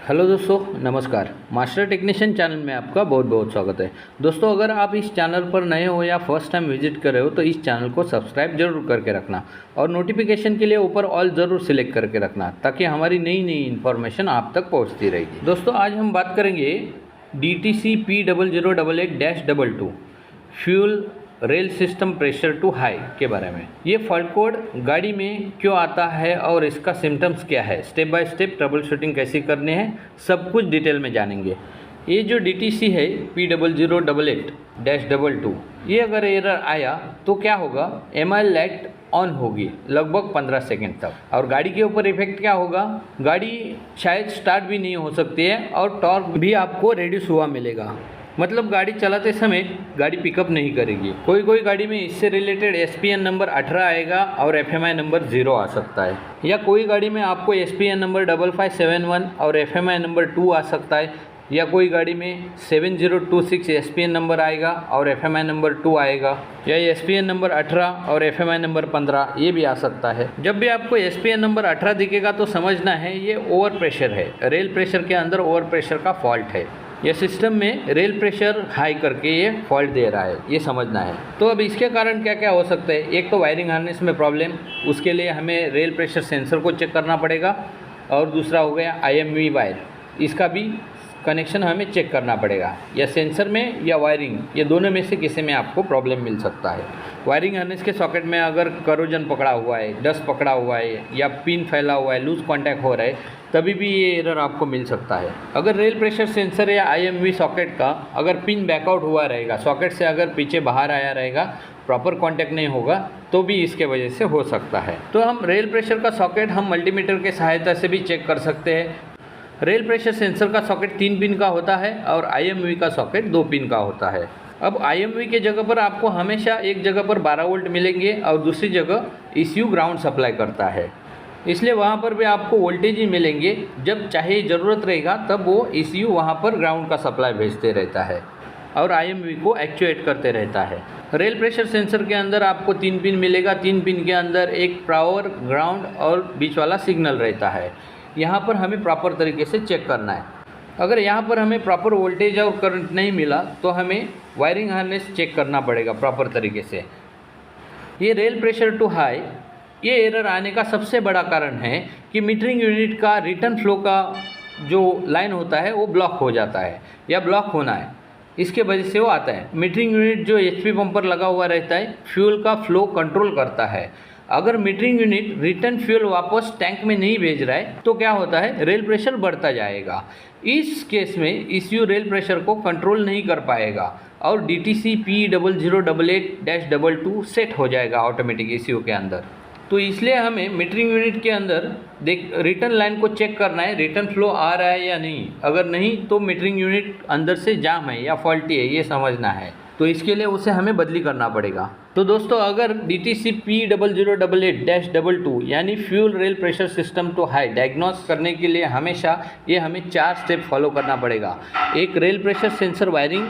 Hello दोस्तों, नमस्कार। Master technician channel में आपका बहुत बहुत स्वागत है। दोस्तों, अगर आप इस चैनल पर नए हो या फर्स्ट टाइम विजिट कर रहे हो तो इस चैनल को सब्सक्राइब जरूर करके रखना और नोटिफिकेशन के लिए ऊपर ऑल ज़रूर सिलेक्ट करके रखना ताकि हमारी नई नई इन्फॉर्मेशन आप तक पहुंचती रहेगी। दोस्तों, आज हम बात करेंगे DTC P0088-22 fuel rail system pressure too high के बारे में। ये फॉल्ट कोड गाड़ी में क्यों आता है और इसका सिम्टम्स क्या है, step by step trouble shooting कैसे करनी है, सब कुछ डिटेल में जानेंगे। ये जो DTC है P0088-22, ये अगर एरर आया तो क्या होगा, MIL लाइट ऑन होगी लगभग 15 सेकेंड तक और गाड़ी के ऊपर इफेक्ट क्या होगा, गाड़ी शायद स्टार्ट भी नहीं हो सकती है और टॉर्क भी आपको रेड्यूस हुआ मिलेगा। मतलब गाड़ी चलाते समय गाड़ी पिकअप नहीं करेगी। कोई कोई गाड़ी में इससे रिलेटेड SPN नंबर 18 आएगा और FMI नंबर 0 आ सकता है, या कोई गाड़ी में आपको SPN नंबर 5571 और FMI नंबर 2 आ सकता है, या कोई गाड़ी में 7026 SPN नंबर आएगा और FMI नंबर 2 आएगा, या SPN नंबर 18 और FMI नंबर 15 ये भी आ सकता है। जब भी आपको SPN नंबर 18 दिखेगा तो समझना है ये ओवर प्रेशर है, रेल प्रेशर के अंदर ओवर प्रेशर का फॉल्ट है। यह सिस्टम में रेल प्रेशर हाई करके ये फॉल्ट दे रहा है, ये समझना है। तो अब इसके कारण क्या क्या हो सकता है, एक तो वायरिंग हार्नेस में प्रॉब्लम, उसके लिए हमें रेल प्रेशर सेंसर को चेक करना पड़ेगा, और दूसरा हो गया IMV वायर, इसका भी कनेक्शन हमें चेक करना पड़ेगा, या सेंसर में या वायरिंग, ये दोनों में से किसी में आपको प्रॉब्लम मिल सकता है। वायरिंग हार्नेस के सॉकेट में अगर करोजन पकड़ा हुआ है, डस्ट पकड़ा हुआ है, या पिन फैला हुआ है, लूज कॉन्टैक्ट हो रहा है, तभी भी ये एरर आपको मिल सकता है। अगर रेल प्रेशर सेंसर या IMV सॉकेट का अगर पिन बैकआउट हुआ रहेगा, सॉकेट से अगर पीछे बाहर आया रहेगा, प्रॉपर कांटेक्ट नहीं होगा, तो भी इसके वजह से हो सकता है। तो हम रेल प्रेशर का सॉकेट हम मल्टीमीटर के सहायता से भी चेक कर सकते हैं। रेल प्रेशर सेंसर का सॉकेट 3 पिन का होता है और IMV का सॉकेट 2 पिन का होता है। अब IMV के जगह पर आपको हमेशा एक जगह पर 12 वोल्ट मिलेंगे और दूसरी जगह ECU ग्राउंड सप्लाई करता है, इसलिए वहाँ पर भी आपको वोल्टेज ही मिलेंगे। जब चाहे ज़रूरत रहेगा तब वो ECU वहाँ पर ग्राउंड का सप्लाई भेजते रहता है और IMV को एक्चुएट करते रहता है। रेल प्रेशर सेंसर के अंदर आपको 3 पिन मिलेगा, 3 पिन के अंदर एक पावर, ग्राउंड और बीच वाला सिग्नल रहता है। यहाँ पर हमें प्रॉपर तरीके से चेक करना है। अगर यहाँ पर हमें प्रॉपर वोल्टेज और करंट नहीं मिला तो हमें वायरिंग हार्नेस चेक करना पड़ेगा प्रॉपर तरीके से। ये रेल प्रेशर टू हाई, ये एरर आने का सबसे बड़ा कारण है कि मीटरिंग यूनिट का रिटर्न फ्लो का जो लाइन होता है वो ब्लॉक हो जाता है या ब्लॉक होना है, इसके वजह से वो आता है। मीटरिंग यूनिट जो HP पंप पर लगा हुआ रहता है, फ्यूल का फ्लो कंट्रोल करता है। अगर मीटरिंग यूनिट रिटर्न फ्यूल वापस टैंक में नहीं भेज रहा है तो क्या होता है, रेल प्रेशर बढ़ता जाएगा। इस केस में ECU रेल प्रेशर को कंट्रोल नहीं कर पाएगा और DTC P0088-22 सेट हो जाएगा ऑटोमेटिक ECU के अंदर। तो इसलिए हमें मीटरिंग यूनिट के अंदर रिटर्न लाइन को चेक करना है, रिटर्न फ्लो आ रहा है या नहीं। अगर नहीं तो मीटरिंग यूनिट अंदर से जाम है या फॉल्टी है, ये समझना है। तो इसके लिए उसे हमें बदली करना पड़ेगा। तो दोस्तों, अगर DTC P0088-22 यानी fuel rail pressure system too high diagnose करने के लिए हमेशा ये हमें 4 स्टेप फॉलो करना पड़ेगा। एक, रेल प्रेशर सेंसर वायरिंग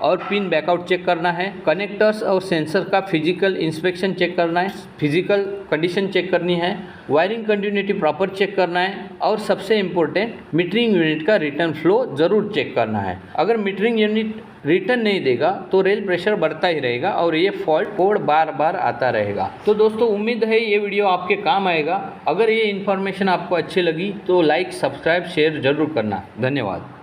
और पिन बैकआउट चेक करना है, कनेक्टर्स और सेंसर का फिजिकल इंस्पेक्शन चेक करना है, फिजिकल कंडीशन चेक करनी है, वायरिंग कंटिन्यूटी प्रॉपर चेक करना है, और सबसे इम्पोर्टेंट मीटरिंग यूनिट का रिटर्न फ्लो ज़रूर चेक करना है। अगर मीटरिंग यूनिट रिटर्न नहीं देगा तो रेल प्रेशर बढ़ता ही रहेगा और ये फॉल्ट कोड बार बार आता रहेगा। तो दोस्तों, उम्मीद है ये वीडियो आपके काम आएगा। अगर ये इन्फॉर्मेशन आपको अच्छी लगी तो लाइक, सब्सक्राइब, शेयर ज़रूर करना। धन्यवाद।